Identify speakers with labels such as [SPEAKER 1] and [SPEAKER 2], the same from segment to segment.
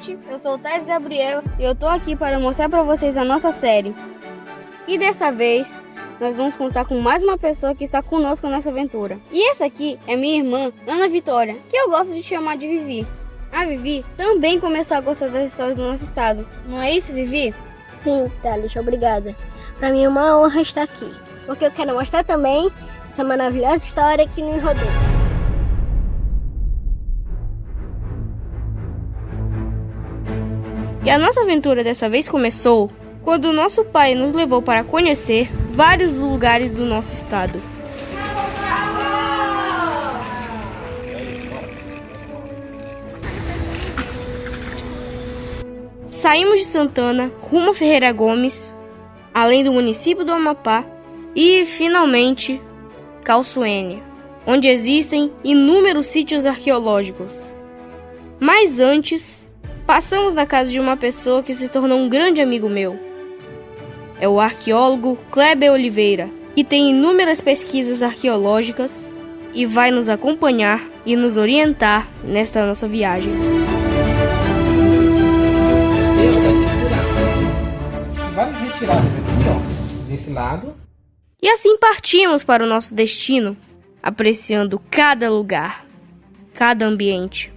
[SPEAKER 1] gente, eu sou o Thais Gabriel e eu tô aqui para mostrar para vocês a nossa série. E desta vez, nós vamos contar com mais uma pessoa que está conosco nessa aventura. E essa aqui é minha irmã, Ana Vitória, que eu gosto de chamar de Vivi. A Vivi também começou a gostar das histórias do nosso estado. Não é isso, Vivi?
[SPEAKER 2] Sim, Thales, obrigada. Para mim é uma honra estar aqui, porque eu quero mostrar também essa maravilhosa história que nos rodeia.
[SPEAKER 1] E a nossa aventura dessa vez começou quando o nosso pai nos levou para conhecer vários lugares do nosso estado. Saímos de Santana rumo a Ferreira Gomes, além do município do Amapá e, finalmente, Calçoene, onde existem inúmeros sítios arqueológicos. Mas antes, passamos na casa de uma pessoa que se tornou um grande amigo meu. É o arqueólogo Kleber Oliveira, que tem inúmeras pesquisas arqueológicas e vai nos acompanhar e nos orientar nesta nossa viagem.
[SPEAKER 3] Várias retiradas aqui, ó, desse lado.
[SPEAKER 1] E assim partimos para o nosso destino, apreciando cada lugar, cada ambiente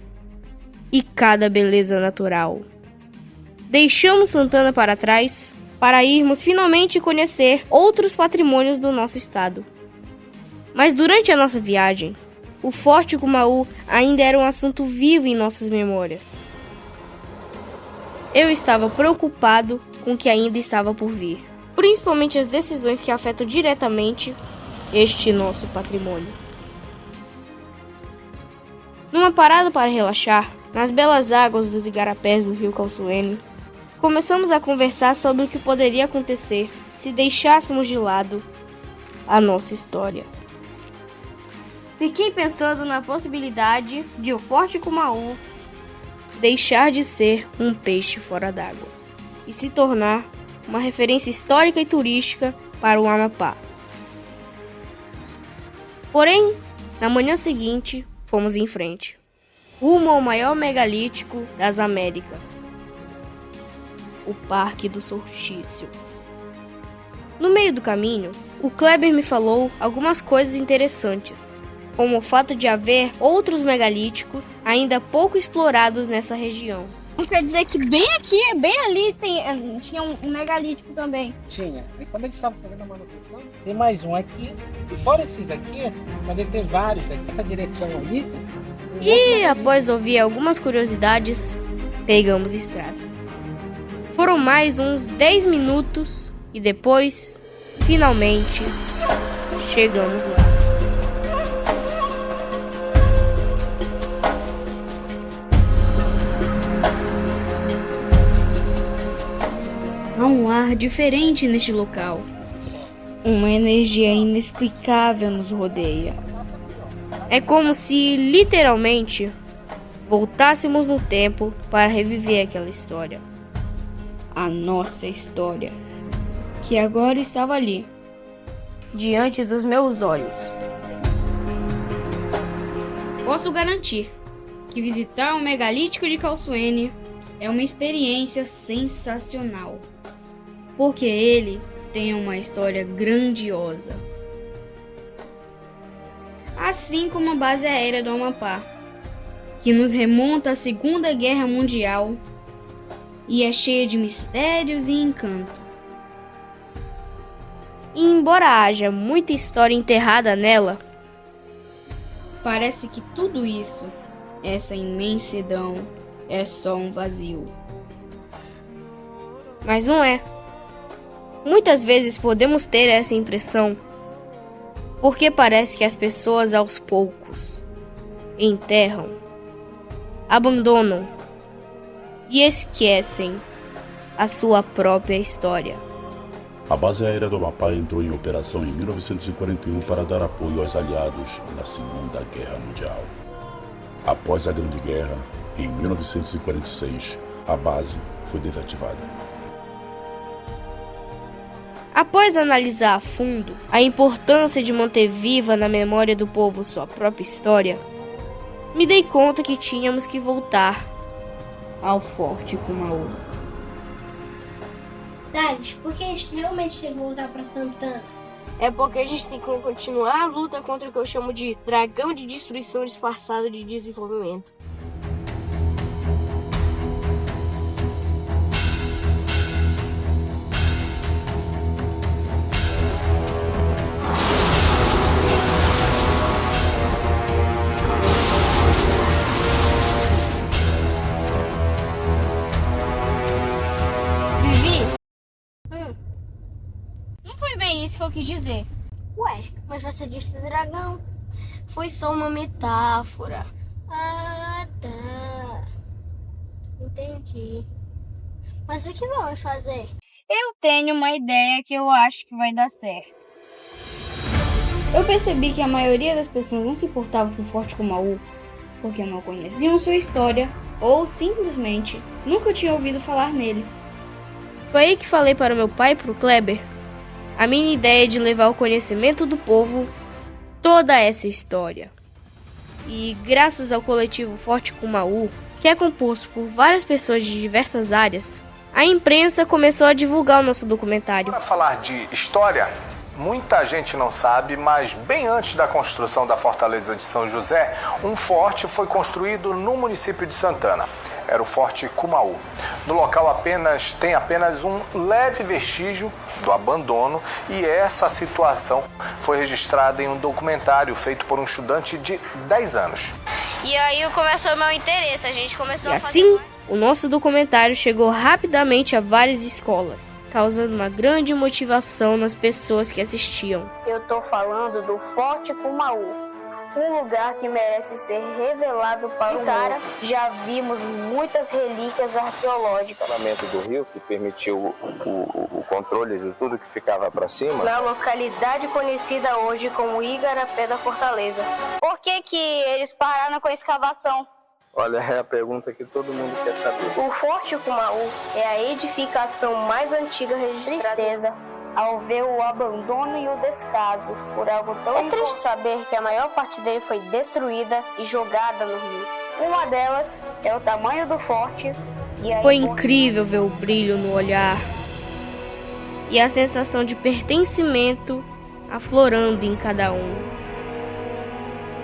[SPEAKER 1] e cada beleza natural. Deixamos Santana para trás para irmos finalmente conhecer outros patrimônios do nosso estado. Mas durante a nossa viagem, o Forte Cumaú ainda era um assunto vivo em nossas memórias. Eu estava preocupado com o que ainda estava por vir, principalmente as decisões que afetam diretamente este nosso patrimônio. Numa parada para relaxar, nas belas águas dos igarapés do rio Calçoene, começamos a conversar sobre o que poderia acontecer se deixássemos de lado a nossa história. Fiquei pensando na possibilidade de o Forte Cumaú deixar de ser um peixe fora d'água e se tornar uma referência histórica e turística para o Amapá. Porém, na manhã seguinte, fomos em frente, rumo ao maior megalítico das Américas, o Parque do Solstício. No meio do caminho, o Kleber me falou algumas coisas interessantes, como o fato de haver outros megalíticos ainda pouco explorados nessa região. Quer dizer que bem aqui, bem ali, tinha um megalítico também.
[SPEAKER 3] Tinha. E quando eles estavam fazendo a manutenção, tem mais um aqui. E fora esses aqui, pode ter vários aqui. Essa direção ali.
[SPEAKER 1] E após ouvir algumas curiosidades, pegamos estrada. Foram mais uns 10 minutos e depois, finalmente, chegamos lá. Há um ar diferente neste local. Uma energia inexplicável nos rodeia. É como se, literalmente, voltássemos no tempo para reviver aquela história. A nossa história, que agora estava ali, diante dos meus olhos. Posso garantir que visitar o megalítico de Calçoene é uma experiência sensacional, porque ele tem uma história grandiosa. Assim como a base aérea do Amapá, que nos remonta à Segunda Guerra Mundial e é cheia de mistérios e encanto. E embora haja muita história enterrada nela, parece que tudo isso, essa imensidão, é só um vazio. Mas não é. Muitas vezes podemos ter essa impressão, porque parece que as pessoas aos poucos enterram, abandonam e esquecem a sua própria história.
[SPEAKER 4] A base aérea do Amapá entrou em operação em 1941 para dar apoio aos aliados na Segunda Guerra Mundial. Após a Grande Guerra, em 1946, a base foi desativada.
[SPEAKER 1] Após analisar a fundo a importância de manter viva na memória do povo sua própria história, me dei conta que tínhamos que voltar
[SPEAKER 5] ao Forte Kumaú.
[SPEAKER 2] Thales, por que a gente realmente tem que voltar pra Santana?
[SPEAKER 1] É porque a gente tem que continuar a luta contra o que eu chamo de dragão de destruição disfarçado de desenvolvimento. Não foi bem isso que eu quis dizer.
[SPEAKER 2] Ué, mas você disse dragão.
[SPEAKER 1] Foi só uma metáfora.
[SPEAKER 2] Ah, tá. Entendi. Mas o que vamos fazer?
[SPEAKER 5] Eu tenho uma ideia que eu acho que vai dar certo. Eu percebi que a maioria das pessoas não se importava com o Forte Kumaú porque não conheciam sua história ou simplesmente nunca tinham ouvido falar nele.
[SPEAKER 1] Foi aí que falei para o meu pai e para o Kleber a minha ideia de levar ao conhecimento do povo toda essa história. E graças ao coletivo Forte Kumaú, que é composto por várias pessoas de diversas áreas, a imprensa começou a divulgar o nosso documentário.
[SPEAKER 6] Para falar de história, muita gente não sabe, mas bem antes da construção da Fortaleza de São José, um forte foi construído no município de Santana. Era o Forte Kumaú. No local tem apenas um leve vestígio do abandono e essa situação foi registrada em um documentário feito por um estudante de 10 anos.
[SPEAKER 7] E aí começou o meu interesse, a gente começou
[SPEAKER 1] E
[SPEAKER 7] a fazer...
[SPEAKER 1] assim, o nosso documentário chegou rapidamente a várias escolas, causando uma grande motivação nas pessoas que assistiam.
[SPEAKER 7] Eu tô falando do Forte Kumaú, um lugar que merece ser revelado para o cara. Já vimos muitas relíquias arqueológicas.
[SPEAKER 8] O parlamento do rio, que permitiu o controle de tudo que ficava para cima.
[SPEAKER 7] Na localidade conhecida hoje como Igarapé da Fortaleza. Por que eles pararam com a escavação?
[SPEAKER 8] Olha, é a pergunta que todo mundo quer saber.
[SPEAKER 7] O Forte Kumaú é a edificação mais antiga registrada. Tristeza ao ver o abandono e o descaso por algo tão importante. É triste saber que a maior parte dele foi destruída e jogada no rio. Uma delas é o tamanho do forte e a
[SPEAKER 1] Foi incrível ver o brilho no olhar e a sensação de pertencimento aflorando em cada um.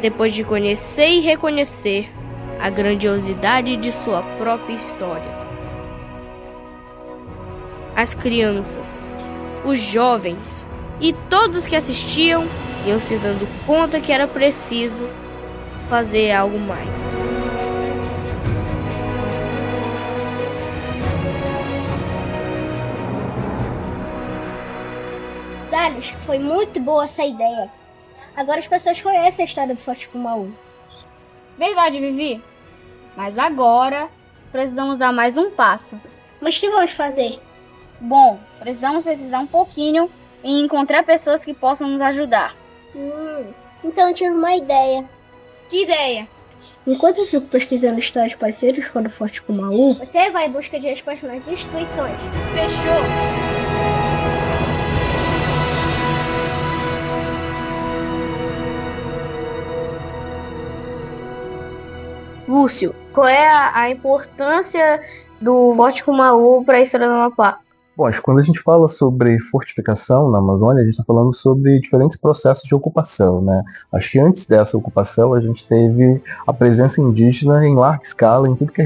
[SPEAKER 1] Depois de conhecer e reconhecer a grandiosidade de sua própria história. As crianças, os jovens e todos que assistiam iam se dando conta que era preciso fazer algo mais.
[SPEAKER 2] Thales, foi muito boa essa ideia. Agora as pessoas conhecem a história do Forte Kumaú.
[SPEAKER 5] Verdade, Vivi. Mas agora precisamos dar mais um passo.
[SPEAKER 2] Mas o que vamos fazer?
[SPEAKER 5] Bom, precisamos pesquisar um pouquinho e encontrar pessoas que possam nos ajudar.
[SPEAKER 2] Então eu tive uma ideia.
[SPEAKER 5] Que ideia?
[SPEAKER 2] Enquanto eu fico pesquisando histórias parecidas com a do Forte Kumaú, você vai em busca de respostas nas instituições.
[SPEAKER 5] Fechou!
[SPEAKER 1] Lúcio, qual é a importância do Forte Kumaú para a história do Amapá?
[SPEAKER 9] Bom, acho que quando a gente fala sobre fortificação na Amazônia, a gente está falando sobre diferentes processos de ocupação, né? Acho que antes dessa ocupação a gente teve a presença indígena em larga escala em tudo que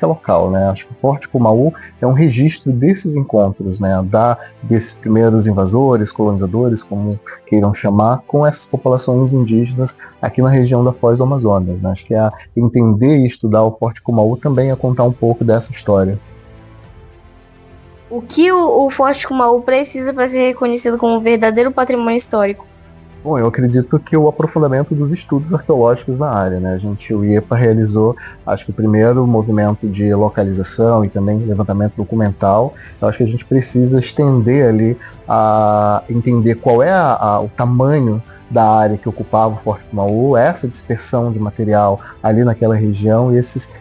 [SPEAKER 9] é local, né? Acho que o Forte Kumaú é um registro desses encontros, né? Desses primeiros invasores, colonizadores, como queiram chamar, com essas populações indígenas aqui na região da Foz do Amazonas, né? Acho que entender e estudar o Forte Kumaú também é contar um pouco dessa história.
[SPEAKER 1] O que o Forte Kumaú precisa para ser reconhecido como um verdadeiro patrimônio histórico?
[SPEAKER 9] Bom, eu acredito que o aprofundamento dos estudos arqueológicos na área, né? O IEPA realizou, acho que o primeiro movimento de localização e também levantamento documental. Eu acho que a gente precisa estender ali a entender qual é o tamanho da área que ocupava o Forte Kumaú, essa dispersão de material ali naquela região e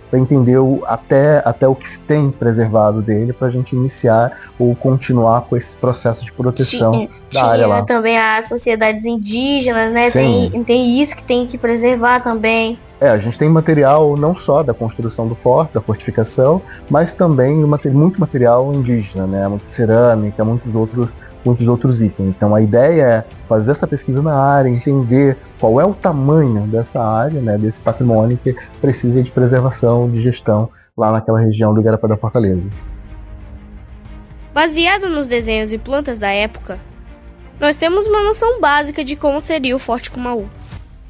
[SPEAKER 9] para entender até o que se tem preservado dele para a gente iniciar ou continuar com esses processos de proteção da área lá.
[SPEAKER 1] Também as sociedades indígenas, né? Tem isso que tem que preservar também.
[SPEAKER 9] A gente tem material não só da construção do forte, da fortificação, mas também muito material indígena, né? Muita cerâmica, muitos outros itens. Então a ideia é fazer essa pesquisa na área, entender qual é o tamanho dessa área, né, desse patrimônio que precisa de preservação, de gestão lá naquela região do Igarapé da Fortaleza.
[SPEAKER 1] Baseado nos desenhos e plantas da época, nós temos uma noção básica de como seria o Forte Kumaú.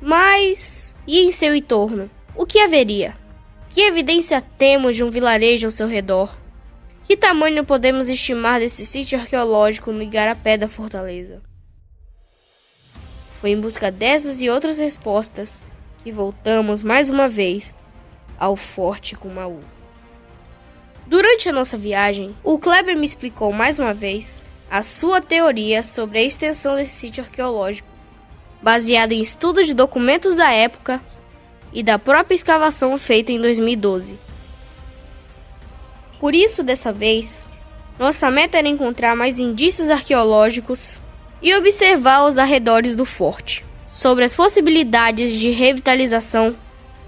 [SPEAKER 1] Mas, e em seu entorno? O que haveria? Que evidência temos de um vilarejo ao seu redor? Que tamanho podemos estimar desse sítio arqueológico no Igarapé da Fortaleza? Foi em busca dessas e outras respostas que voltamos mais uma vez ao Forte Kumaú. Durante a nossa viagem, o Kleber me explicou mais uma vez a sua teoria sobre a extensão desse sítio arqueológico, baseada em estudos de documentos da época e da própria escavação feita em 2012. Por isso, dessa vez, nossa meta era encontrar mais indícios arqueológicos e observar os arredores do forte, sobre as possibilidades de revitalização,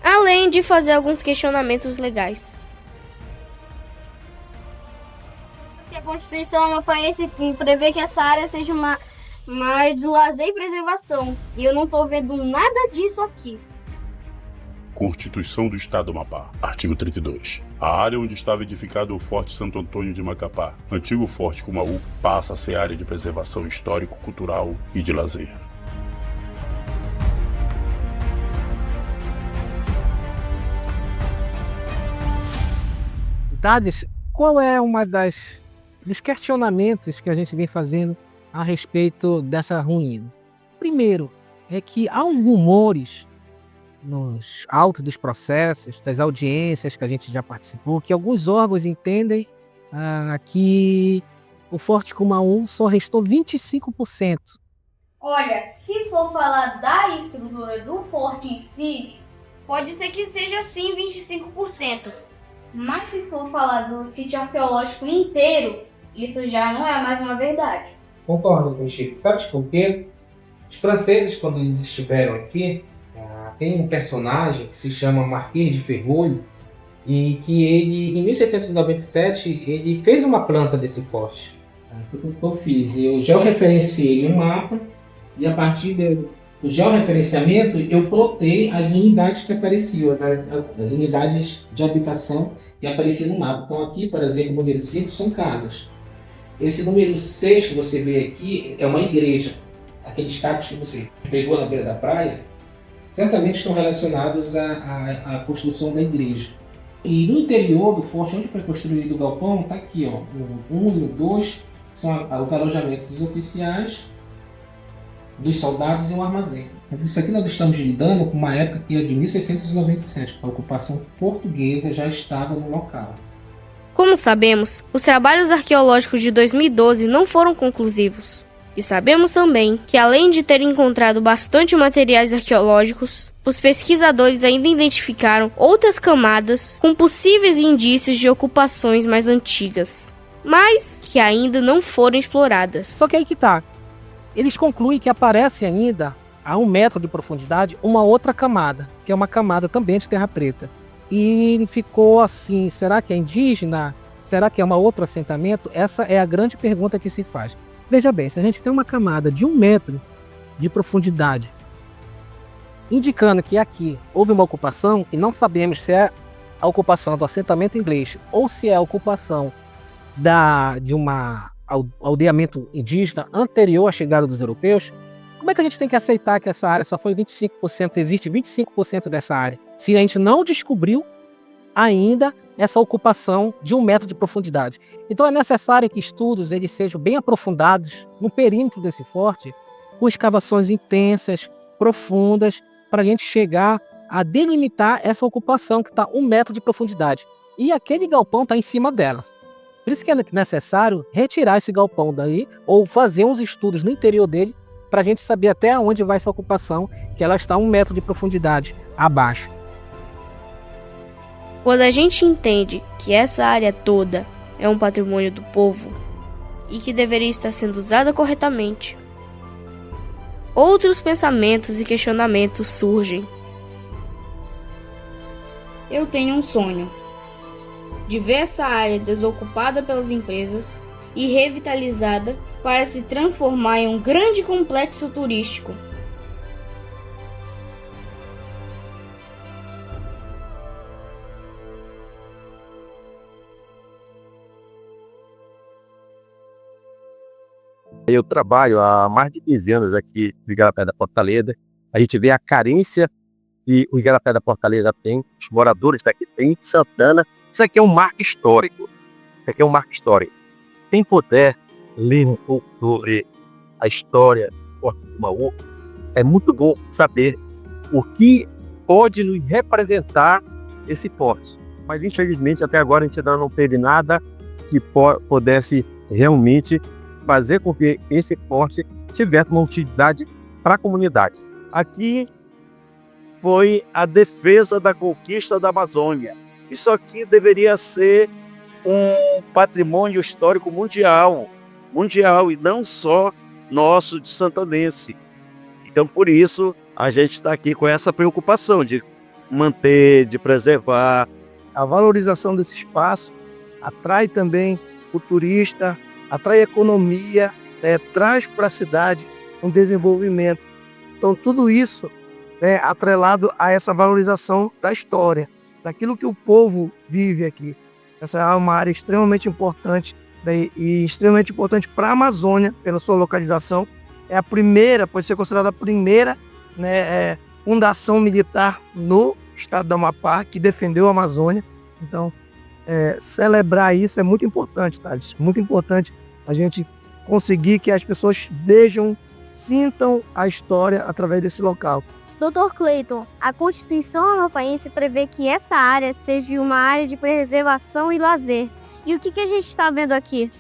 [SPEAKER 1] além de fazer alguns questionamentos legais.
[SPEAKER 5] A Constituição amapáense prevê que essa área seja uma área de lazer e preservação, e eu não estou vendo nada disso aqui.
[SPEAKER 4] Constituição do Estado do Amapá, artigo 32. A área onde estava edificado o Forte Santo Antônio de Macapá, antigo Forte Kumaú, passa a ser área de preservação histórico-cultural e de lazer.
[SPEAKER 3] Tades, qual é uma dos questionamentos que a gente vem fazendo a respeito dessa ruína? Primeiro, é que há rumores nos autos dos processos, das audiências que a gente já participou, que alguns órgãos entendem que o Forte Kumaú só restou 25%.
[SPEAKER 5] Olha, se for falar da estrutura do forte em si, pode ser que seja sim 25%. Mas se for falar do sítio arqueológico inteiro, isso já não é mais uma verdade.
[SPEAKER 3] Concordo com o Chico. Sabe por quê? Os franceses, quando eles estiveram aqui, tem um personagem que se chama Marquês de Ferrolho, e que ele, em 1697, ele fez uma planta desse forte. Foi o que eu fiz. Eu georreferenciei um mapa, e a partir do georreferenciamento eu plotei as unidades que apareciam, né? As unidades de habitação que apareciam no mapa. Então aqui, por exemplo, o número 5 são casas. Esse número 6 que você vê aqui é uma igreja. Aqueles cacos que você pegou na beira da praia, certamente estão relacionados à construção da igreja. E no interior do forte, onde foi construído o galpão, está aqui, ó, o 1 e o 2, são os alojamentos dos oficiais, dos soldados e um armazém. Mas isso aqui nós estamos lidando com uma época que é de 1697, a ocupação portuguesa já estava no local.
[SPEAKER 1] Como sabemos, os trabalhos arqueológicos de 2012 não foram conclusivos. E sabemos também que, além de ter encontrado bastante materiais arqueológicos, os pesquisadores ainda identificaram outras camadas com possíveis indícios de ocupações mais antigas, mas que ainda não foram exploradas.
[SPEAKER 3] Só que aí que tá. Eles concluem que aparece ainda, a 1 metro de profundidade, uma outra camada, que é uma camada também de terra preta. E ficou assim, será que é indígena? Será que é um outro assentamento? Essa é a grande pergunta que se faz. Veja bem, se a gente tem uma camada de 1 metro de profundidade, indicando que aqui houve uma ocupação, e não sabemos se é a ocupação do assentamento inglês ou se é a ocupação de um aldeamento indígena anterior à chegada dos europeus, como é que a gente tem que aceitar que essa área só foi 25%, existe 25% dessa área, se a gente não descobriu ainda essa ocupação de 1 metro de profundidade? Então é necessário que estudos eles sejam bem aprofundados no perímetro desse forte, com escavações intensas, profundas, para a gente chegar a delimitar essa ocupação que está 1 metro de profundidade. E aquele galpão está em cima delas. Por isso que é necessário retirar esse galpão daí, ou fazer uns estudos no interior dele, para a gente saber até onde vai essa ocupação, que ela está 1 metro de profundidade abaixo.
[SPEAKER 1] Quando a gente entende que essa área toda é um patrimônio do povo e que deveria estar sendo usada corretamente, outros pensamentos e questionamentos surgem.
[SPEAKER 5] eu tenho um sonho de ver essa área desocupada pelas empresas e revitalizada para se transformar em um grande complexo turístico.
[SPEAKER 10] Eu trabalho há mais de 15 anos aqui no Igarapé da Fortaleza. A gente vê a carência que o Igarapé da Fortaleza tem, os moradores daqui têm, Santana. Isso aqui é um marco histórico. Isso aqui é um marco histórico. Quem puder ler um pouco sobre a história do Forte Cumaú, é muito bom saber o que pode nos representar esse forte. Mas, infelizmente, até agora a gente ainda não teve nada que pudesse realmente fazer com que esse forte tivesse uma utilidade para a comunidade. Aqui foi a defesa da conquista da Amazônia. Isso aqui deveria ser um patrimônio histórico mundial e não só nosso de santanense. Então, por isso, a gente está aqui com essa preocupação de manter, de preservar.
[SPEAKER 11] A valorização desse espaço atrai também o turista, atrai economia, traz para a cidade um desenvolvimento. Então, tudo isso é atrelado a essa valorização da história, daquilo que o povo vive aqui. Essa é uma área extremamente importante, e extremamente importante para a Amazônia, pela sua localização. É a primeira, pode ser considerada a primeira fundação militar no estado do Amapá, que defendeu a Amazônia. Então, celebrar isso é muito importante, Thales. Muito importante a gente conseguir que as pessoas vejam, sintam a história através desse local.
[SPEAKER 2] Dr. Cleiton, a Constituição Amapaense prevê que essa área seja uma área de preservação e lazer. E o que a gente está vendo aqui?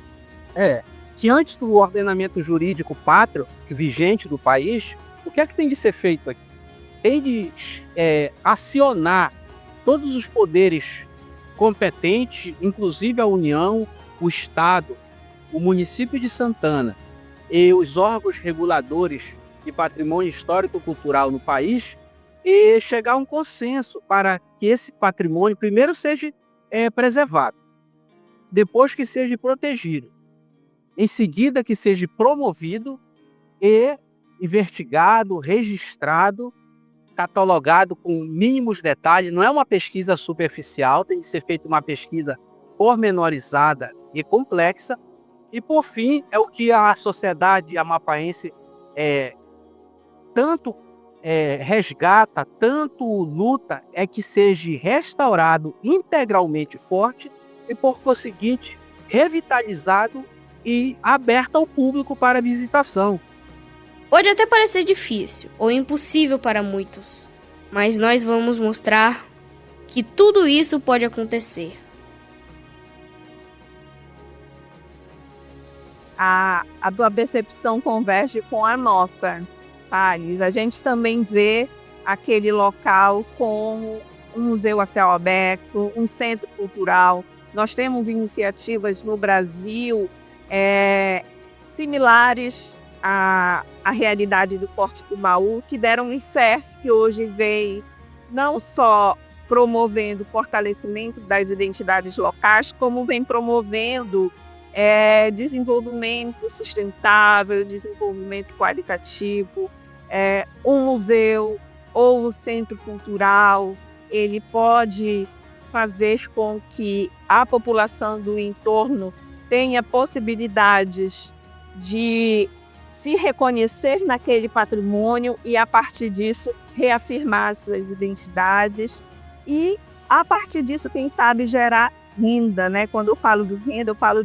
[SPEAKER 3] Diante do ordenamento jurídico pátrio vigente do país, o que é que tem de ser feito aqui? Tem de acionar todos os poderes competentes, inclusive a União, o Estado, o município de Santana e os órgãos reguladores de patrimônio histórico-cultural no país, e chegar a um consenso para que esse patrimônio primeiro seja preservado, depois que seja protegido, em seguida que seja promovido e investigado, registrado, catalogado com mínimos detalhes. Não é uma pesquisa superficial, tem que ser feita uma pesquisa pormenorizada e complexa. E, por fim, é o que a sociedade amapaense tanto resgata, tanto luta, é que seja restaurado integralmente forte e, por conseguinte, revitalizado e aberto ao público para visitação.
[SPEAKER 1] Pode até parecer difícil ou impossível para muitos, mas nós vamos mostrar que tudo isso pode acontecer.
[SPEAKER 12] A tua percepção converge com a nossa, Thales. A gente também vê aquele local como um museu a céu aberto, um centro cultural. Nós temos iniciativas no Brasil similares à realidade do Forte Cumaú, que deram um certo, que hoje vem não só promovendo o fortalecimento das identidades locais, como vem promovendo desenvolvimento sustentável, desenvolvimento qualitativo. Um museu ou um centro cultural, ele pode fazer com que a população do entorno tenha possibilidades de se reconhecer naquele patrimônio e, a partir disso, reafirmar suas identidades e, a partir disso, quem sabe, gerar renda, né? Quando eu falo de renda, eu falo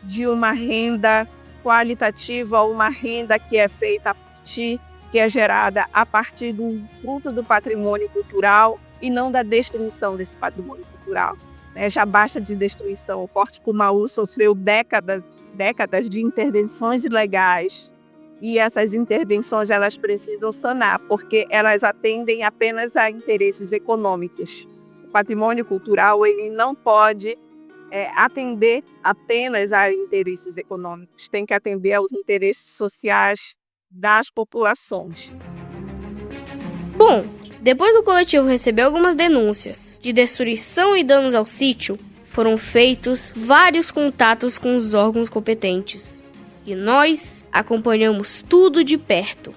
[SPEAKER 12] de uma renda qualitativa, uma renda que é feita a partir, que é gerada a partir do fruto do patrimônio cultural e não da destruição desse patrimônio cultural. Já basta de destruição. O Forte Cumaú sofreu décadas de intervenções ilegais, e essas intervenções elas precisam sanar, porque elas atendem apenas a interesses econômicos. O patrimônio cultural ele não pode atender apenas a interesses econômicos, tem que atender aos interesses sociais das populações.
[SPEAKER 1] Bom, Depois do coletivo receber algumas denúncias de destruição e danos ao sítio, foram feitos vários contatos com os órgãos competentes. E nós acompanhamos tudo de perto.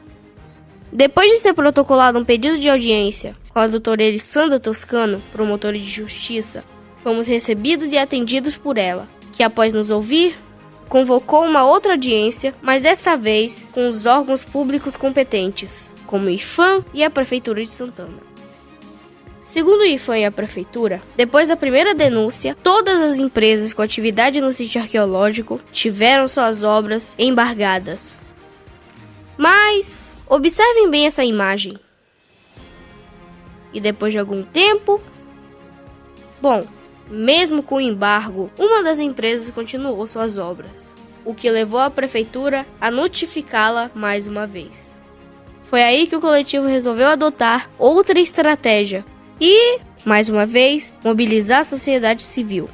[SPEAKER 1] Depois de ser protocolado um pedido de audiência com a doutora Elissandra Toscano, promotora de justiça, fomos recebidos e atendidos por ela, que após nos ouvir, convocou uma outra audiência, mas dessa vez com os órgãos públicos competentes, como o IPHAN e a Prefeitura de Santana. Segundo o IPHAN e a Prefeitura, depois da primeira denúncia, todas as empresas com atividade no sítio arqueológico tiveram suas obras embargadas. Mas observem bem essa imagem. E depois de algum tempo... Bom, mesmo com o embargo, uma das empresas continuou suas obras, o que levou a prefeitura a notificá-la mais uma vez. Foi aí que o coletivo resolveu adotar outra estratégia e, mais uma vez, mobilizar a sociedade civil.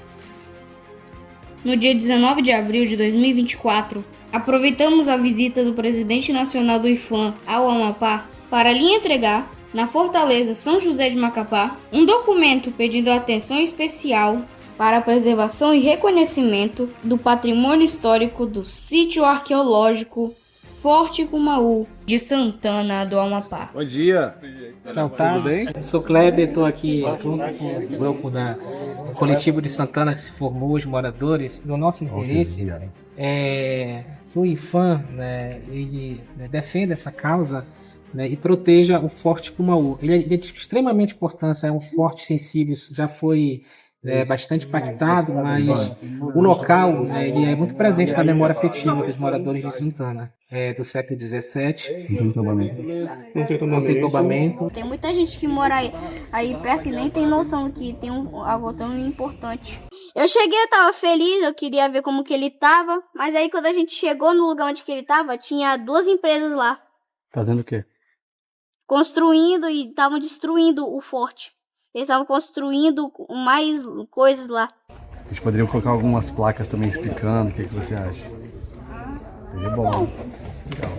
[SPEAKER 5] No dia 19 de abril de 2024, aproveitamos a visita do presidente nacional do IPHAN ao Amapá para lhe entregar, na Fortaleza São José de Macapá, um documento pedindo atenção especial para a preservação e reconhecimento do patrimônio histórico do sítio arqueológico Forte Cumaú de Santana do Amapá.
[SPEAKER 13] Bom dia!
[SPEAKER 14] Tudo bem? Sou Kleber, estou aqui junto com o grupo do coletivo de Santana que se formou, os moradores. O nosso interesse é que o IPHAN, né, ele defenda essa causa, né, e proteja o Forte Cumaú. Ele é de extremamente importância, é um forte sensível, já foi bastante impactado, mas o local, né, ele é muito presente na memória afetiva dos moradores de Santana, do século XVII. Não tem tombamento.
[SPEAKER 7] Tem muita gente que mora aí perto e nem tem noção que tem algo tão importante. Eu cheguei, eu tava feliz, eu queria ver como que ele tava, mas aí quando a gente chegou no lugar onde que ele tava, tinha 2 empresas lá.
[SPEAKER 13] Fazendo o quê?
[SPEAKER 7] Construindo e estavam destruindo o forte. Eles estavam construindo mais coisas lá.
[SPEAKER 13] Eles poderiam colocar algumas placas também explicando o que você acha. Seria bom. Legal.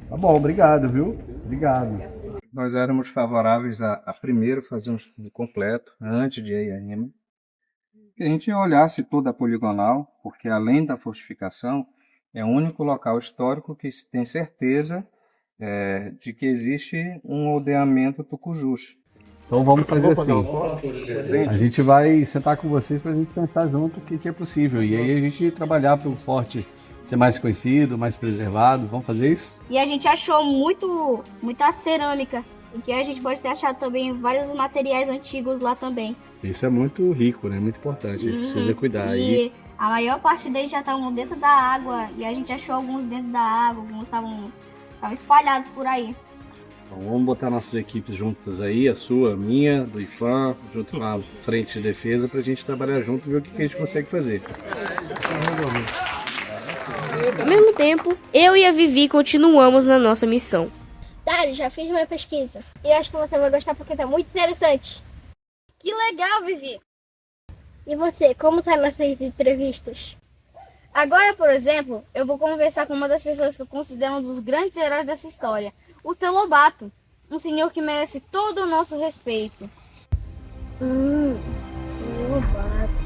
[SPEAKER 13] Tá bom, obrigado, viu? Obrigado. Nós éramos favoráveis a primeiro fazer um estudo completo, antes de ir a IMA, que a gente olhasse toda a poligonal, porque além da fortificação, é o único local histórico que se tem certeza de que existe um aldeamento tucujus.
[SPEAKER 15] Então vamos fazer assim, a gente vai sentar com vocês para a gente pensar junto o que é possível, e aí a gente trabalhar para o forte ser mais conhecido, mais preservado. Vamos fazer isso?
[SPEAKER 7] E a gente achou muita cerâmica, em que a gente pode ter achado também vários materiais antigos lá também.
[SPEAKER 15] Isso é muito rico, né? Muito importante, a gente precisa cuidar.
[SPEAKER 7] E a maior parte deles já estavam dentro da água, e a gente achou alguns dentro da água, alguns estavam espalhados por aí.
[SPEAKER 15] Então, vamos botar nossas equipes juntas aí, a sua, a minha, do IPHAN, junto com a frente de defesa, para a gente trabalhar junto e ver o que a gente consegue fazer.
[SPEAKER 1] Ao mesmo tempo, eu e a Vivi continuamos na nossa missão.
[SPEAKER 7] Dali, já fiz minha pesquisa. E acho que você vai gostar porque tá muito interessante. Que legal, Vivi! E você, como tá nas suas entrevistas? Agora, por exemplo, eu vou conversar com uma das pessoas que eu considero um dos grandes heróis dessa história, o Seu Lobato, um senhor que merece todo o nosso respeito. Seu Lobato.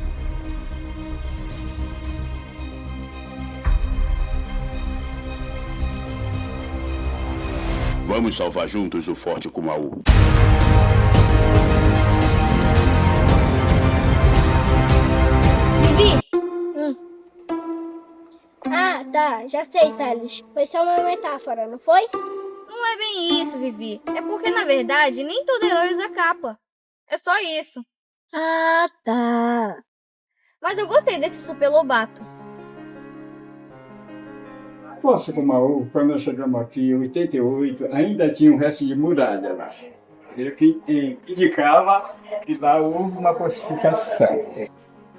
[SPEAKER 4] Vamos salvar juntos o Forte Cumaú.
[SPEAKER 7] Vivi! Ah, tá. Já sei, Thales. Foi só uma metáfora, não foi?
[SPEAKER 5] Não é bem isso, Vivi. É porque, na verdade, nem todo herói usa capa. É só isso.
[SPEAKER 7] Ah, tá.
[SPEAKER 5] Mas eu gostei desse Super Lobato.
[SPEAKER 16] Forte Cumaú, quando nós chegamos aqui em 88, ainda tinha um resto de muralha lá. O que indicava que lá houve uma fortificação.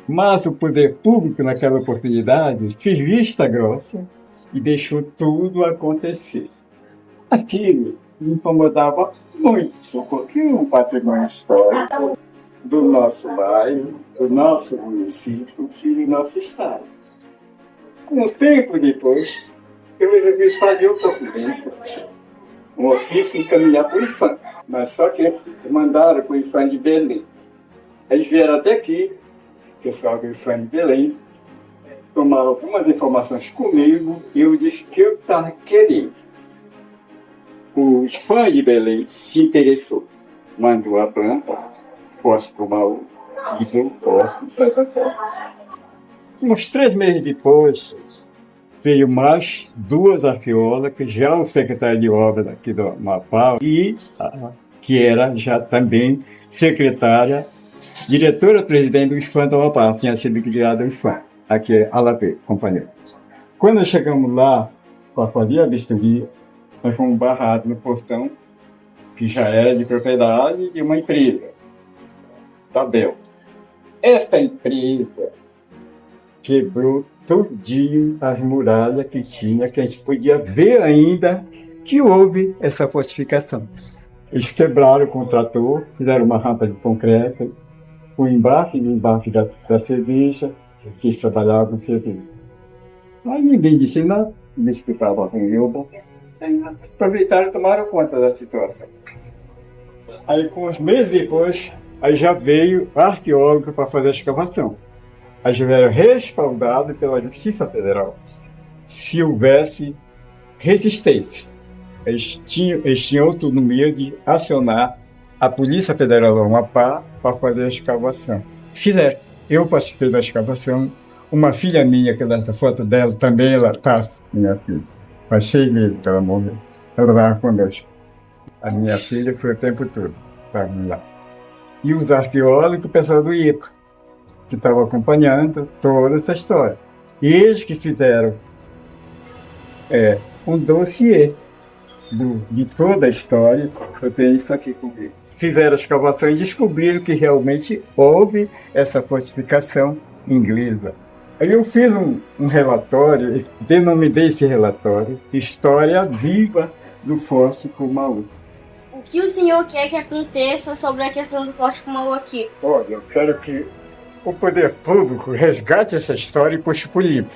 [SPEAKER 16] Mas o poder público, naquela oportunidade, fez vista grossa e deixou tudo acontecer. Aquilo me incomodava muito, porque é um patrimônio histórico do nosso bairro, do nosso município e do nosso estado. Com o tempo depois, eu resolvi fazer o documento um ofício encaminhar para o IFAM, mas só que mandaram para o IFAM de Belém. Eles vieram até aqui, o pessoal do IFAM de Belém, tomaram algumas informações comigo e eu disse que eu estava querendo. O IFAM de Belém se interessou, mandou a planta, fosse para o Maú e deu posse em Santa Fé. Uns 3 meses depois, veio mais 2 arqueólogas, já o secretário de obra daqui do Amapá e que era já também secretária, diretora-presidente do IFAM do Amapá, tinha sido criado o IFAM, aqui é Alapê, companheiro. Quando nós chegamos lá para fazer a vistoria, nós fomos barrados no portão, que já era de propriedade de uma empresa, da Bel. Esta empresa quebrou todinho as muralhas que tinha, que a gente podia ver ainda que houve essa fortificação. Eles quebraram o trator, fizeram uma rampa de concreto, o embarque da cerveja, que eles trabalhavam com cerveja. Mas ninguém disse nada, me explicava com eu, aproveitaram e tomaram conta da situação. Aí, com uns meses depois, aí já veio arqueólogo para fazer a escavação. Aí já veio respaldado pela Justiça Federal. Se houvesse resistência, eles tinham autonomia de acionar a Polícia Federal do Amapá para fazer a escavação. Fizeram. Eu participei da escavação. Uma filha minha, que dá foto dela, também ela está, minha filha. Faz 6 meses que ela morreu. Ela estava conosco. A minha filha foi o tempo todo, estava lá. E os arqueólogos, o pessoal do IPA, que estavam acompanhando toda essa história. E eles que fizeram um dossiê de toda a história. Eu tenho isso aqui comigo. Fizeram a escavação e descobriram que realmente houve essa fortificação inglesa. Aí eu fiz um relatório, denominei esse relatório História Viva do Forte Kumaú.
[SPEAKER 5] O que o senhor quer que aconteça sobre a questão do Forte Kumaú aqui?
[SPEAKER 16] Olha, eu quero que o poder público resgate essa história e puxe para o livro.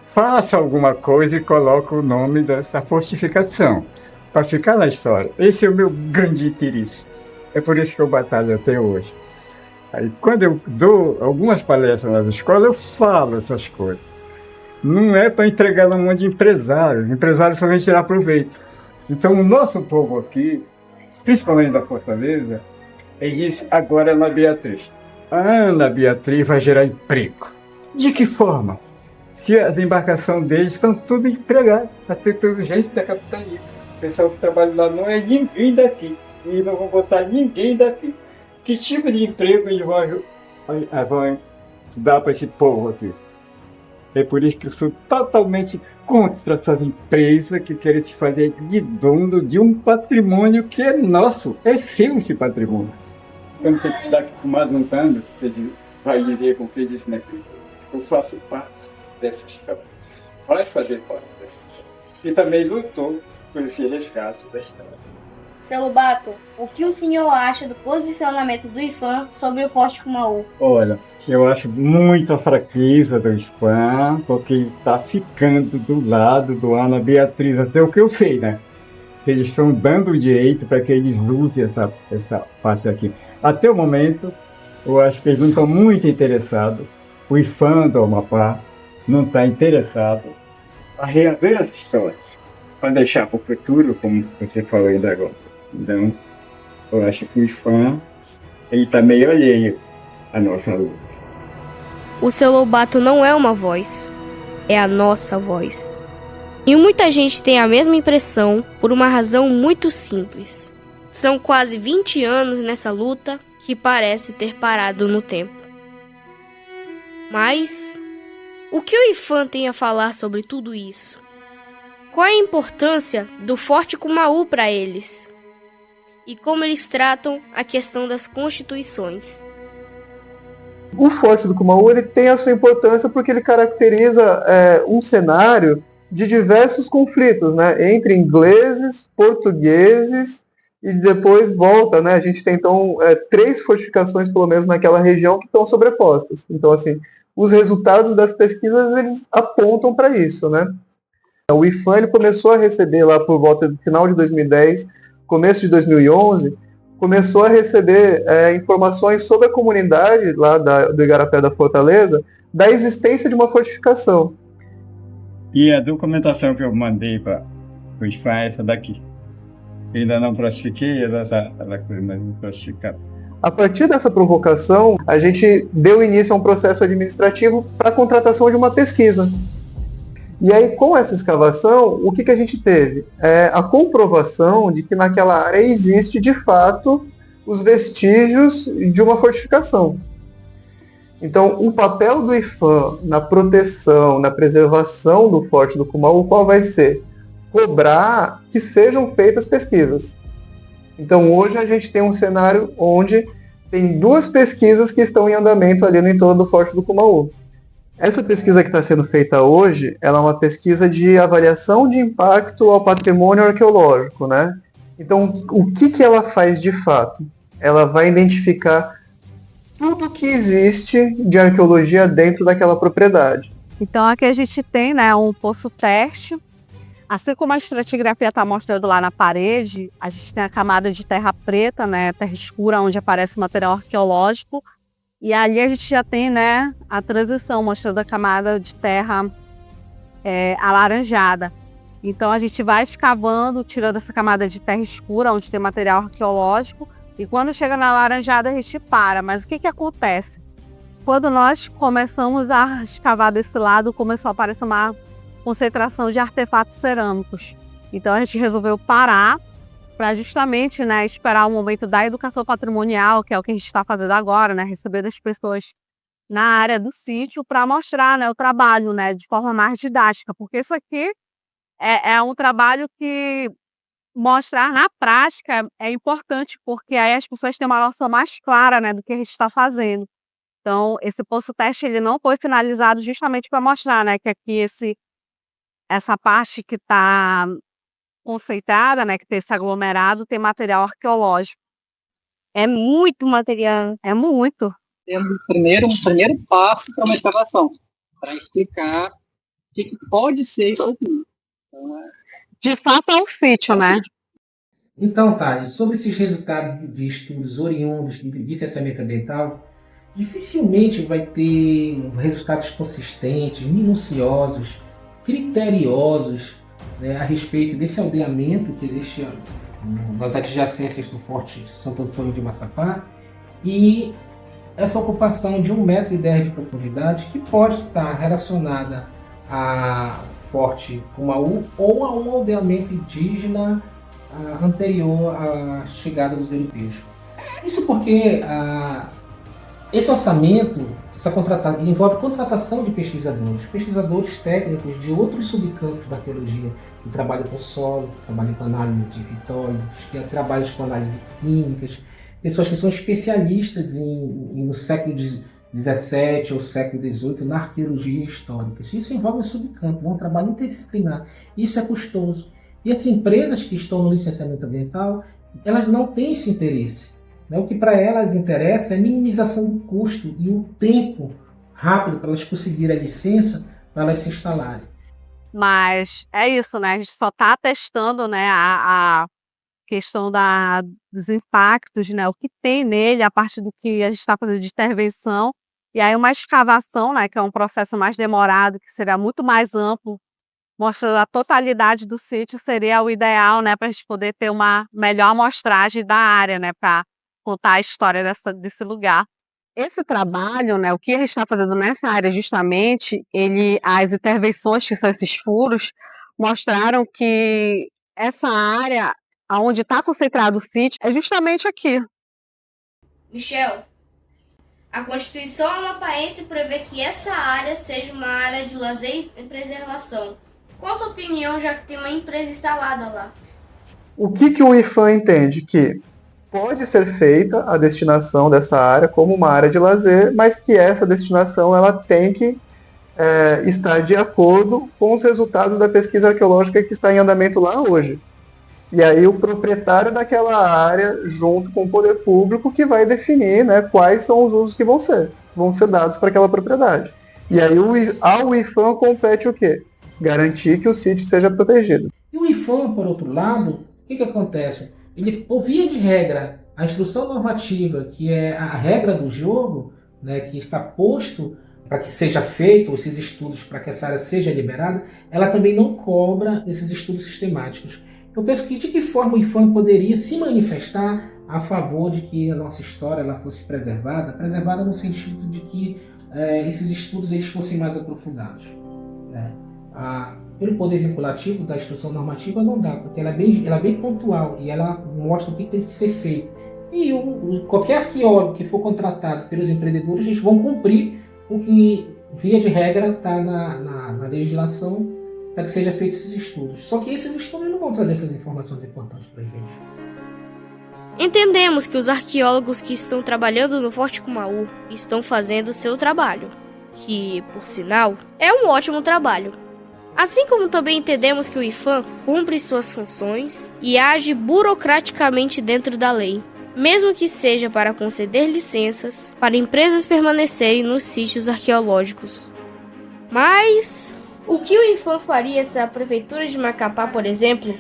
[SPEAKER 16] Faça alguma coisa e coloque o nome dessa fortificação, para ficar na história. Esse é o meu grande interesse. É por isso que eu batalho até hoje. Aí, quando eu dou algumas palestras nas escolas, eu falo essas coisas. Não é para entregar na mão de empresários. Empresários só vêm tirar proveito. Então, o nosso povo aqui, principalmente da Fortaleza, ele disse, agora é Ana Beatriz. A Ana Beatriz vai gerar emprego. De que forma? Que as embarcações deles estão tudo empregadas. Vai ter toda gente da capitania. O pessoal que trabalha lá não é ninguém daqui. E não vão botar ninguém daqui. Que tipo de emprego eles vão dar para esse povo aqui? É por isso que eu sou totalmente contra essas empresas que querem se fazer de dono de um patrimônio que é nosso. É seu esse patrimônio. Quando você daqui por mais uns anos, você vai dizer, como você disse, né? Eu faço parte dessa história. Vai fazer parte dessa história. E também lutou por esse resgate da história.
[SPEAKER 5] Seu Lobato, o que o senhor acha do posicionamento do IFAM sobre o Forte Kumaú?
[SPEAKER 16] Olha, eu acho muita fraqueza do IFAM, porque está ficando do lado do Ana Beatriz, até o que eu sei, né? Eles estão dando o direito para que eles usem essa parte aqui. Até o momento, eu acho que eles não estão muito interessados. O IFAM do Amapá não está interessado a reaver essa história, para deixar para o futuro, como você falou ainda agora. Então, eu acho que o IFAM está meio alheio à nossa luta.
[SPEAKER 1] O seu Lobato não é uma voz, é a nossa voz. E muita gente tem a mesma impressão por uma razão muito simples. São quase 20 anos nessa luta que parece ter parado no tempo. Mas, o que o IFAM tem a falar sobre tudo isso? Qual é a importância do Forte Kumaú para eles? E como eles tratam a questão das constituições?
[SPEAKER 17] O Forte do Kumaú ele tem a sua importância porque ele caracteriza um cenário de diversos conflitos, né, entre ingleses, portugueses e depois volta, né? A gente tem então 3 fortificações pelo menos naquela região que estão sobrepostas. Então assim, os resultados das pesquisas eles apontam para isso, né? O IPHAN ele começou a receber lá por volta do final de 2010, começo de 2011, começou a receber informações sobre a comunidade lá do Igarapé da Fortaleza, da existência de uma fortificação.
[SPEAKER 16] E a documentação que eu mandei para o IPHAN é essa daqui. Eu ainda não classifiquei, ela foi mais classificada.
[SPEAKER 17] A partir dessa provocação, a gente deu início a um processo administrativo para a contratação de uma pesquisa. E aí, com essa escavação, o que a gente teve? A comprovação de que naquela área existe, de fato, os vestígios de uma fortificação. Então, o papel do IPHAN na proteção, na preservação do Forte do Cumaú, qual vai ser? Cobrar que sejam feitas pesquisas. Então, hoje a gente tem um cenário onde tem 2 pesquisas que estão em andamento ali no entorno do Forte do Cumaú. Essa pesquisa que está sendo feita hoje, ela é uma pesquisa de avaliação de impacto ao patrimônio arqueológico, né? Então, o que ela faz de fato? Ela vai identificar tudo que existe de arqueologia dentro daquela propriedade.
[SPEAKER 12] Então, aqui a gente tem, né, um poço teste. Assim como a estratigrafia está mostrando lá na parede, a gente tem a camada de terra preta, né, terra escura, onde aparece material arqueológico. E ali a gente já tem, né, a transição, mostrando a camada de terra alaranjada. Então a gente vai escavando, tirando essa camada de terra escura, onde tem material arqueológico. E quando chega na alaranjada a gente para. Mas o que acontece? Quando nós começamos a escavar desse lado, começou a aparecer uma concentração de artefatos cerâmicos. Então a gente resolveu parar para justamente, né, esperar o momento da educação patrimonial, que é o que a gente está fazendo agora, né, receber as pessoas na área do sítio para mostrar, né, o trabalho, né, de forma mais didática, porque isso aqui é um trabalho que mostrar na prática é importante, porque aí as pessoas têm uma noção mais clara, né, do que a gente está fazendo. Então, esse poço teste ele não foi finalizado justamente para mostrar, né, que aqui essa parte que está conceitada, né, que tem esse aglomerado, tem material arqueológico. É muito material, é muito.
[SPEAKER 18] Temos um primeiro passo para uma escavação, para explicar o que pode ser isso aqui. Então,
[SPEAKER 12] de fato é um sítio, né?
[SPEAKER 14] Então, Thales, sobre esses resultados de estudos oriundos de licenciamento ambiental, dificilmente vai ter resultados consistentes, minuciosos, criteriosos, né, a respeito desse aldeamento que existe nas adjacências do Forte Santo Antônio de Massapá e essa ocupação de 1,10 m de profundidade que pode estar relacionada a Forte Cumaú ou a um aldeamento indígena anterior à chegada dos europeus. Isso porque esse orçamento envolve contratação de pesquisadores técnicos de outros subcampos da arqueologia, que trabalham com solo, que trabalham com análise de vitórios, que trabalham com análise clínicas, pessoas que são especialistas no século XVII ou século XVIII na arqueologia histórica. Isso envolve um subcampo, é um trabalho interdisciplinar. Isso é custoso. E as empresas que estão no licenciamento ambiental, elas não têm esse interesse. O que para elas interessa é a minimização do custo e o tempo rápido para elas conseguirem a licença para elas se instalarem.
[SPEAKER 12] Mas é isso, né? A gente só está testando, né, a questão dos impactos, né? O que tem nele, a parte do que a gente está fazendo de intervenção. E aí uma escavação, né, que é um processo mais demorado, que seria muito mais amplo, mostrando a totalidade do sítio, seria o ideal, né, para a gente poder ter uma melhor amostragem da área, né, para contar a história desse lugar. Esse trabalho, né, o que a gente está fazendo nessa área justamente, as intervenções que são esses furos, mostraram que essa área, onde está concentrado o sítio, é justamente aqui.
[SPEAKER 1] Michel, a Constituição amapaense prevê que essa área seja uma área de lazer e preservação. Qual a sua opinião, já que tem uma empresa instalada lá?
[SPEAKER 17] O que o IPHAN entende? Que pode ser feita a destinação dessa área como uma área de lazer, mas que essa destinação ela tem que estar de acordo com os resultados da pesquisa arqueológica que está em andamento lá hoje. E aí o proprietário daquela área, junto com o poder público, que vai definir, né, quais são os usos que vão ser dados para aquela propriedade. E aí ao IPHAN compete o quê? garantir que o sítio seja protegido.
[SPEAKER 14] E o IFAM, por outro lado, o que acontece? Ele, por via de regra, a instrução normativa, que é a regra do jogo, né, que está posto para que seja feito esses estudos, para que essa área seja liberada, ela também não cobra esses estudos sistemáticos. Eu penso que de que forma o IFAM poderia se manifestar a favor de que a nossa história ela fosse preservada no sentido de que esses estudos eles fossem mais aprofundados. Pelo poder vinculativo da instrução normativa não dá, porque ela é bem pontual e ela mostra o que tem que ser feito. E qualquer arqueólogo que for contratado pelos empreendedores, eles vão cumprir o que, via de regra, está na legislação para que sejam feitos esses estudos. Só que esses estudos não vão trazer essas informações importantes para a gente.
[SPEAKER 1] Entendemos que os arqueólogos que estão trabalhando no Forte Kumaú estão fazendo seu trabalho, que, por sinal, é um ótimo trabalho. Assim como também entendemos que o IFAM cumpre suas funções e age burocraticamente dentro da lei, mesmo que seja para conceder licenças para empresas permanecerem nos sítios arqueológicos. Mas o que o IFAM faria se a Prefeitura de Macapá, por exemplo,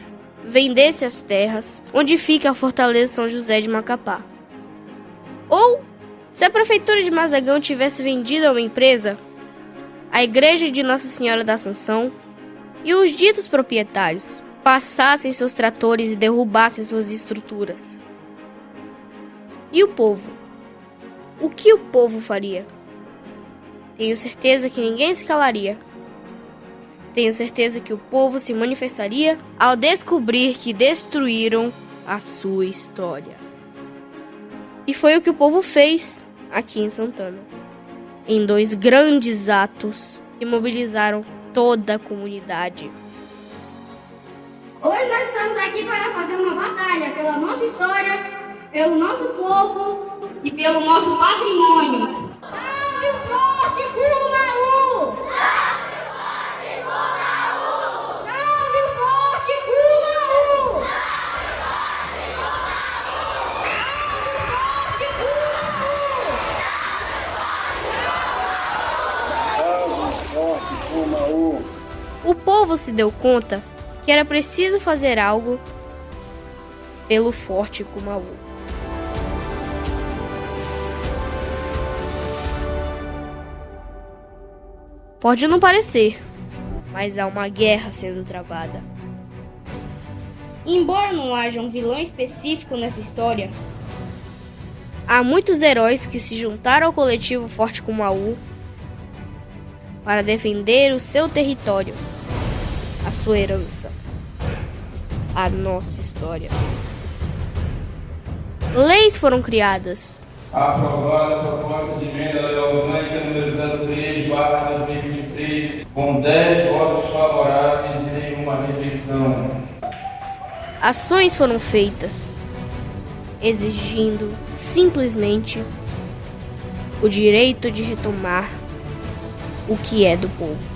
[SPEAKER 1] vendesse as terras onde fica a Fortaleza São José de Macapá? Ou se a Prefeitura de Mazagão tivesse vendido a uma empresa a Igreja de Nossa Senhora da Assunção e os ditos proprietários passassem seus tratores e derrubassem suas estruturas? E o povo? O que o povo faria? Tenho certeza que ninguém se calaria. Tenho certeza que o povo se manifestaria ao descobrir que destruíram a sua história. E foi o que o povo fez aqui em Santana, em 2 grandes atos que mobilizaram toda a comunidade.
[SPEAKER 5] Hoje nós estamos aqui para fazer uma batalha pela nossa história, pelo nosso povo e pelo nosso patrimônio. Salve o Forte Kumaú! Salve o Forte Kumaú! Salve o Forte Kumaú!
[SPEAKER 16] Salve o Forte Kumaú!
[SPEAKER 1] O povo se deu conta que era preciso fazer algo pelo Forte Kumaú. Pode não parecer, mas há uma guerra sendo travada. Embora não haja um vilão específico nessa história, há muitos heróis que se juntaram ao coletivo Forte Kumaú para defender o seu território, a sua herança, a nossa história. Leis foram criadas.
[SPEAKER 19] Aprovada a proposta de emenda da Lei Orgânica número 03/2023, com 10 votos favoráveis e nenhuma rejeição.
[SPEAKER 1] Ações foram feitas, exigindo simplesmente o direito de retomar o que é do povo.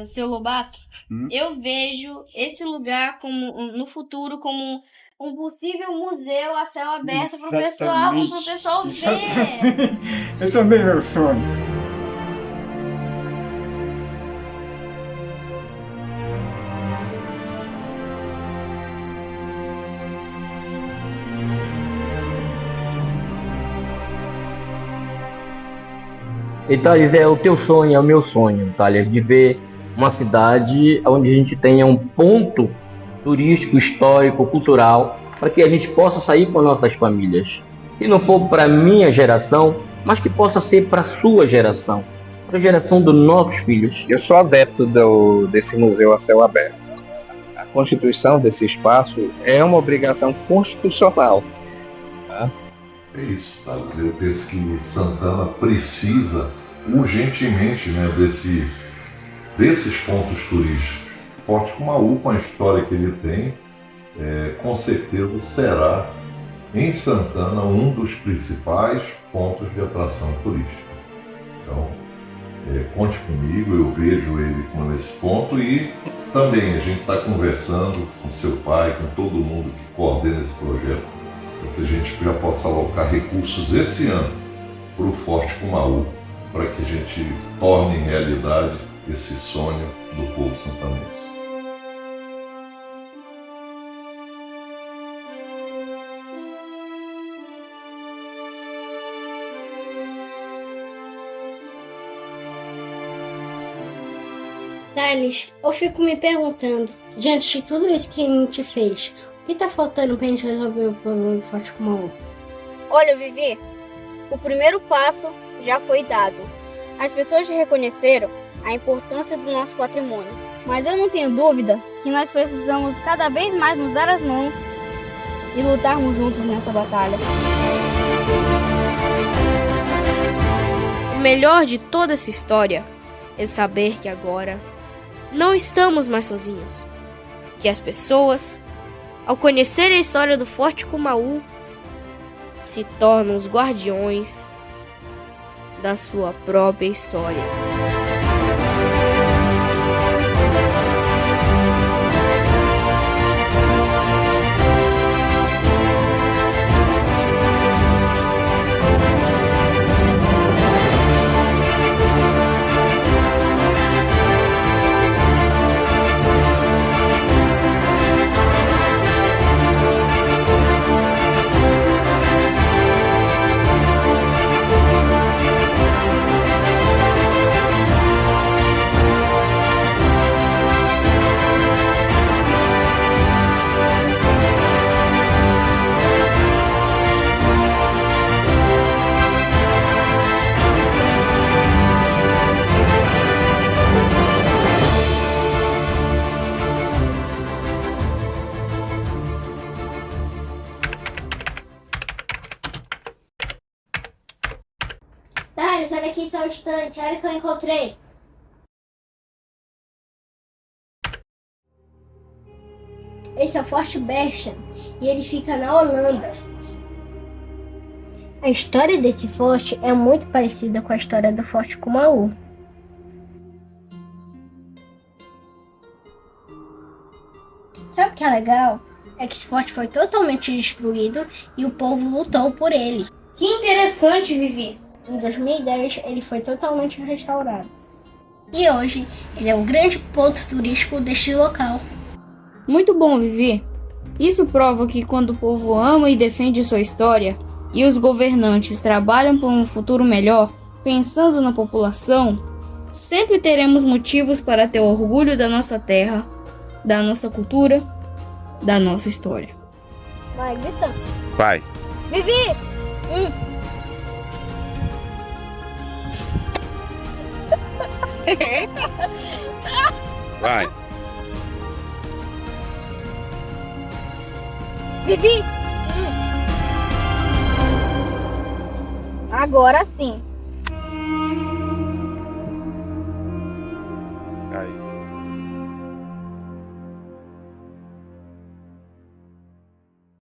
[SPEAKER 5] Seu Lobato, eu vejo esse lugar como, no futuro como um possível museu a céu aberto para o pessoal ver.
[SPEAKER 16] Eu também, meu sonho.
[SPEAKER 20] E Thales, o teu sonho é o meu sonho, Thales, de ver uma cidade onde a gente tenha um ponto turístico, histórico, cultural, para que a gente possa sair com nossas famílias. Se não for para a minha geração, mas que possa ser para a sua geração, para a geração dos nossos filhos.
[SPEAKER 8] Eu sou adepto desse museu a céu aberto. A constituição desse espaço é uma obrigação constitucional. Tá?
[SPEAKER 21] É isso, Thales. Eu penso que Santana precisa urgentemente, né, desses pontos turísticos. Forte Cumaú, com a história que ele tem, com certeza será em Santana um dos principais pontos de atração turística. Então, conte comigo, eu vejo ele com esse ponto e também a gente está conversando com seu pai, com todo mundo que coordena esse projeto, para que a gente já possa alocar recursos esse ano para o Forte Cumaú, para que a gente torne em realidade esse sonho do povo santanense.
[SPEAKER 22] Thales, eu fico me perguntando, diante de tudo isso que a gente fez, o que tá faltando pra gente resolver o problema do Forte Cumaú?
[SPEAKER 5] Olha, Vivi, o primeiro passo já foi dado. As pessoas já reconheceram a importância do nosso patrimônio. Mas eu não tenho dúvida que nós precisamos cada vez mais nos dar as mãos e lutarmos juntos nessa batalha.
[SPEAKER 1] O melhor de toda essa história é saber que agora não estamos mais sozinhos. Que as pessoas, ao conhecerem a história do Forte Cumaú, se tornam os guardiões da sua própria história.
[SPEAKER 22] Thales, olha aqui só um instante, olha o que eu encontrei. Esse é o Forte Berchem e ele fica na Holanda. A história desse forte é muito parecida com a história do Forte Cumaú. Sabe o que é legal? É que esse forte foi totalmente destruído e o povo lutou por ele.
[SPEAKER 5] Que interessante, Vivi!
[SPEAKER 22] Em 2010, ele foi totalmente restaurado. E hoje, ele é um grande ponto turístico deste local.
[SPEAKER 5] Muito bom, Vivi. Isso prova que quando o povo ama e defende sua história, e os governantes trabalham por um futuro melhor, pensando na população, sempre teremos motivos para ter orgulho da nossa terra, da nossa cultura, da nossa história.
[SPEAKER 22] Vai, grita.
[SPEAKER 10] Vai.
[SPEAKER 22] Vivi!
[SPEAKER 10] Vai.
[SPEAKER 22] Vivi!
[SPEAKER 5] Agora sim.